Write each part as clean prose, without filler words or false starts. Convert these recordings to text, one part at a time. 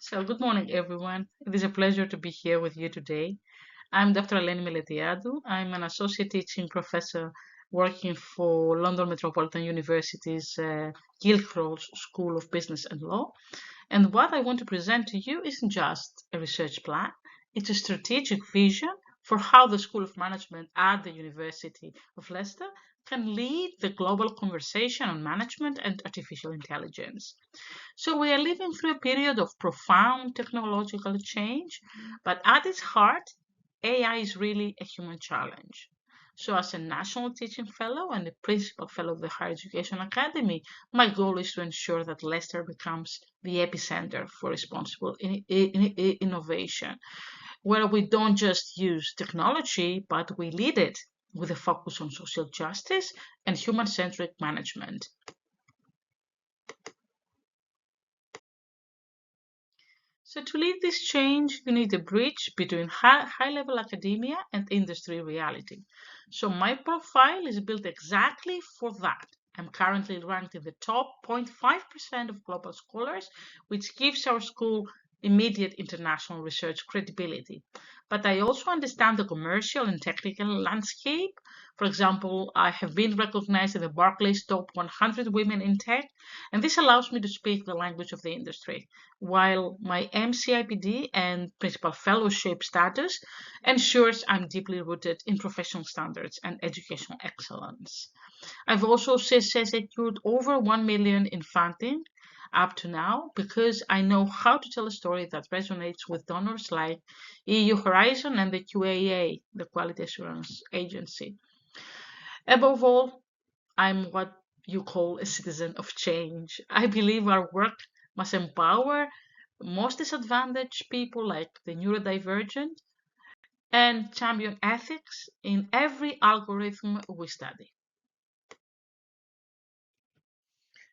So, good morning, everyone. It is a pleasure to be here with you today. I'm Dr. Meletiadou. I'm an associate teaching professor working for London Metropolitan University's Guildhall School of Business and Law. And what I want to present to you isn't just a research plan, it's a strategic vision for how the School of Management at the University of Leicester can lead the global conversation on management and artificial intelligence. So we are living through a period of profound technological change, but at its heart, AI is really a human challenge. So as a national teaching fellow and a principal fellow of the Higher Education Academy, my goal is to ensure that Leicester becomes the epicenter for responsible innovation, where we don't just use technology, but we lead it with a focus on social justice and human-centric management. So to lead this change, you need a bridge between high-level academia and industry reality. So my profile is built exactly for that. I'm currently ranked in the top 0.5% of global scholars, which gives our school immediate international research credibility. But I also understand the commercial and technical landscape. For example, I have been recognized in the Barclays Top 100 Women in Tech, and this allows me to speak the language of the industry while my MCIPD and principal fellowship status ensures I'm deeply rooted in professional standards and educational excellence. I've also secured over 1 million in funding up to now because I know how to tell a story that resonates with donors like EU Horizon and the QAA, the Quality Assurance Agency. Above all, I'm what you call a citizen of change. I believe our work must empower most disadvantaged people like the neurodivergent and champion ethics in every algorithm we study.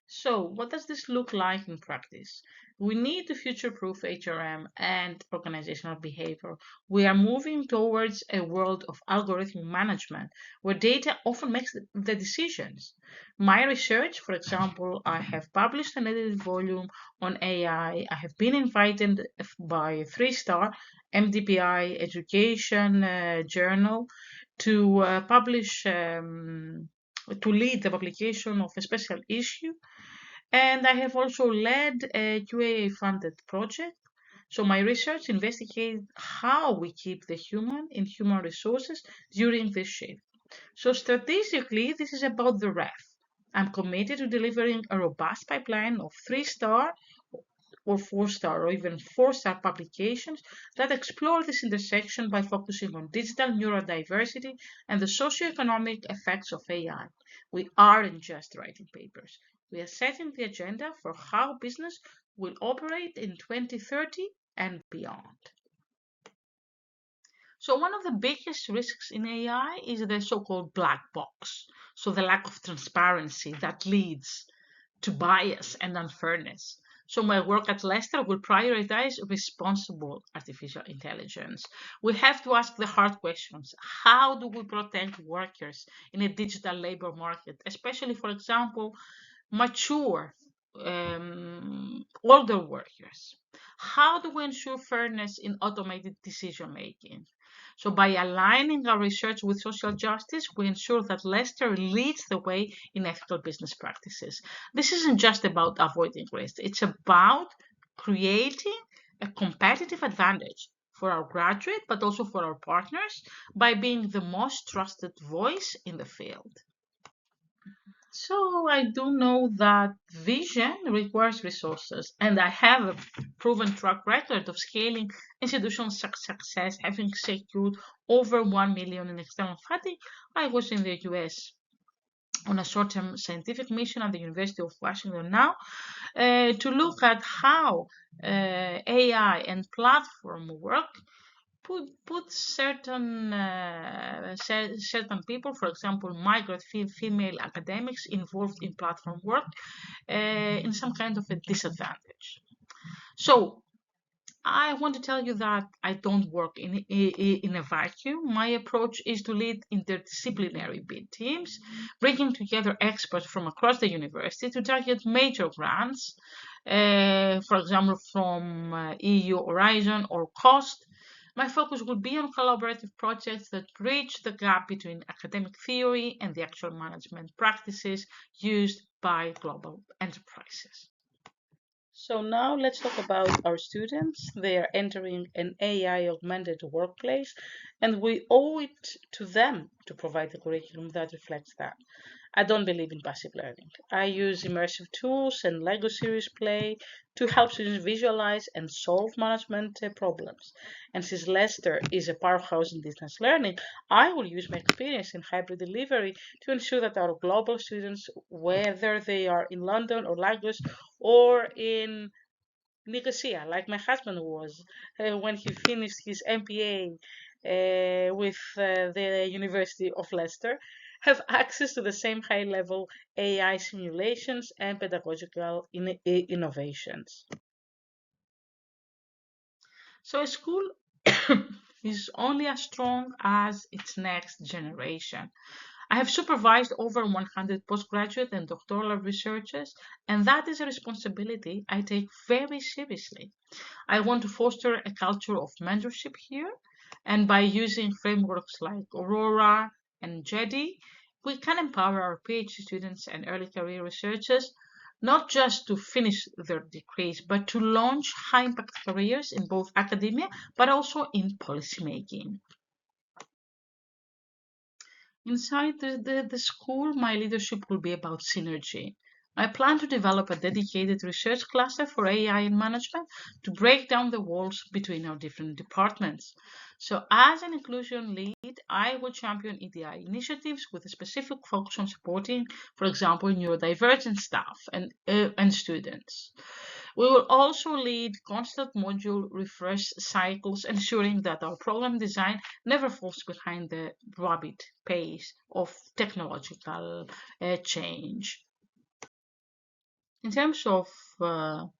So, what does this look like in practice? We need to future-proof HRM and organizational behavior. We are moving towards a world of algorithm management where data often makes the decisions. My research, for example, I have published an edited volume on AI. I have been invited by a three-star MDPI education journal to publish. To lead the publication of a special issue, and I have also led a QAA funded project. So my research investigates how we keep the human in human resources during this shift. So strategically, this is about the ref. I'm committed to delivering a robust pipeline of three-star or four-star or even four-star publications that explore this intersection by focusing on digital neurodiversity and the socioeconomic effects of AI. We aren't just writing papers. We are setting the agenda for how business will operate in 2030 and beyond. So one of the biggest risks in AI is the so-called black box. So the lack of transparency that leads to bias and unfairness. So my work at Leicester will prioritize responsible artificial intelligence. We have to ask the hard questions. How do we protect workers in a digital labor market, especially, for example, mature older workers? How do we ensure fairness in automated decision making? So by aligning our research with social justice, we ensure that Leicester leads the way in ethical business practices. This isn't just about avoiding risk, it's about creating a competitive advantage for our graduate, but also for our partners by being the most trusted voice in the field. So I do know that vision requires resources, and I have a proven track record of scaling institutional success, having secured over 1 million in external funding. I was in the US on a short-term scientific mission at the University of Washington now to look at how AI and platform work put certain people, for example, migrant female academics involved in platform work, in some kind of a disadvantage. So I want to tell you that I don't work in a vacuum. My approach is to lead interdisciplinary bid teams, bringing together experts from across the university to target major grants for example, from EU Horizon or COST. My focus will be on collaborative projects that bridge the gap between academic theory and the actual management practices used by global enterprises. So now let's talk about our students. They are entering an AI augmented workplace, and we owe it to them to provide a curriculum that reflects that. I don't believe in passive learning. I use immersive tools and Lego series play to help students visualize and solve management problems. And since Leicester is a powerhouse in distance learning, I will use my experience in hybrid delivery to ensure that our global students, whether they are in London or Lagos or in Nicosia, like my husband was when he finished his MPA with the University of Leicester, have access to the same high level AI simulations and pedagogical innovations. So a school is only as strong as its next generation. I have supervised over 100 postgraduate and doctoral researchers, and that is a responsibility I take very seriously. I want to foster a culture of mentorship here, and by using frameworks like Aurora and JEDI, we can empower our PhD students and early career researchers not just to finish their degrees, but to launch high impact careers in both academia but also in policymaking. Inside the school, my leadership will be about synergy. I plan to develop a dedicated research cluster for AI and management to break down the walls between our different departments. So, as an inclusion lead, I will champion EDI initiatives with a specific focus on supporting, for example, neurodivergent staff and students. We will also lead constant module refresh cycles, ensuring that our program design never falls behind the rapid pace of technological change. In terms of our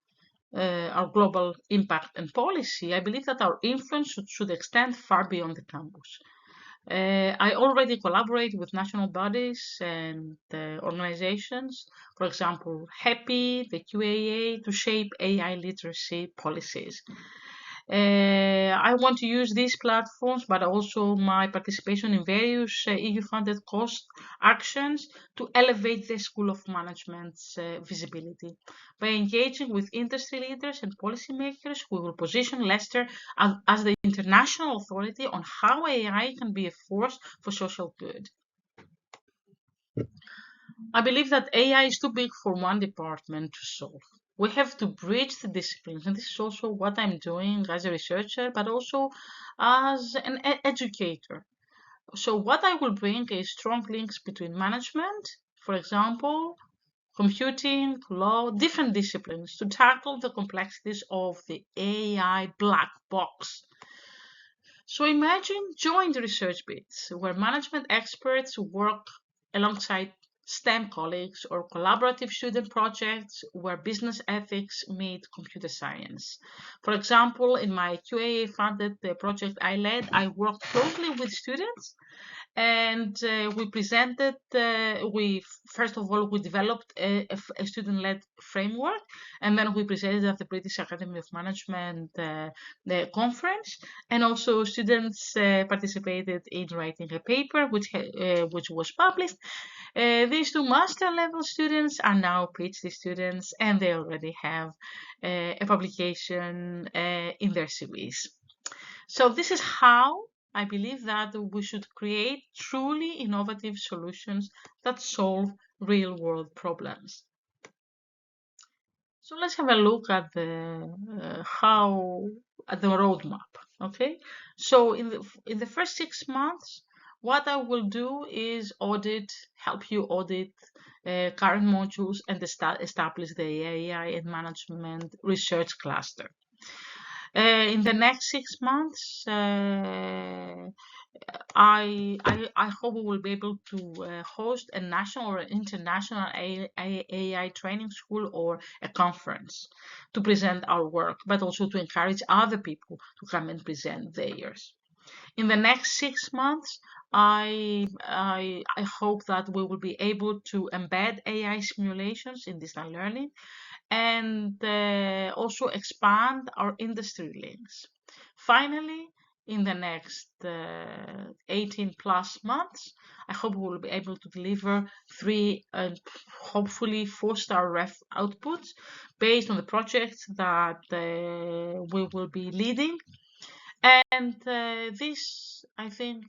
global impact and policy, I believe that our influence should extend far beyond the campus. I already collaborate with national bodies and organizations, for example, HAPPY, the QAA, to shape AI literacy policies. I want to use these platforms, but also my participation in various EU-funded cost actions to elevate the School of Management's visibility. By engaging with industry leaders and policymakers, we will position Leicester as the international authority on how AI can be a force for social good. I believe that AI is too big for one department to solve. We have to bridge the disciplines, and this is also what I'm doing as a researcher, but also as an educator. So, what I will bring is strong links between management, for example, computing, law, different disciplines to tackle the complexities of the AI black box. So imagine joint research bits where management experts work alongside STEM colleagues or collaborative student projects where business ethics meet computer science. For example, in my QA funded project I led, I worked closely with students and we presented we first of all we developed a student-led framework, and then we presented at the British Academy of Management the conference, and also students participated in writing a paper which was published. These two master level students are now PhD students, and they already have a publication in their CVs. So this is how I believe that we should create truly innovative solutions that solve real world problems. So let's have a look at the roadmap. Okay, so in the first 6 months, what I will do is help you audit current modules and establish the AI and management research cluster. In the next 6 months, I hope we will be able to host a national or international AI training school or a conference to present our work, but also to encourage other people to come and present theirs. In the next 6 months, I hope that we will be able to embed AI simulations in distance learning and also expand our industry links. Finally, in the next 18 plus months, I hope we will be able to deliver 3 and hopefully 4-star ref outputs based on the projects that we will be leading. And this, I think,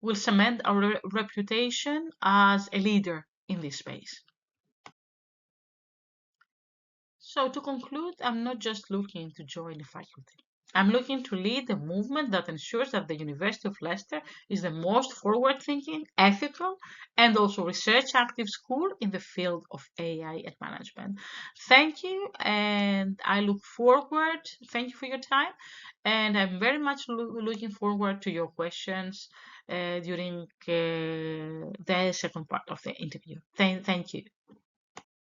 will cement our reputation as a leader in this space. So to conclude, I'm not just looking to join the faculty. I'm looking to lead a movement that ensures that the University of Leicester is the most forward-thinking, ethical, and also research-active school in the field of AI and management. Thank you, and I look forward. Thank you for your time, and I'm very much looking forward to your questions during the second part of the interview. Thank you.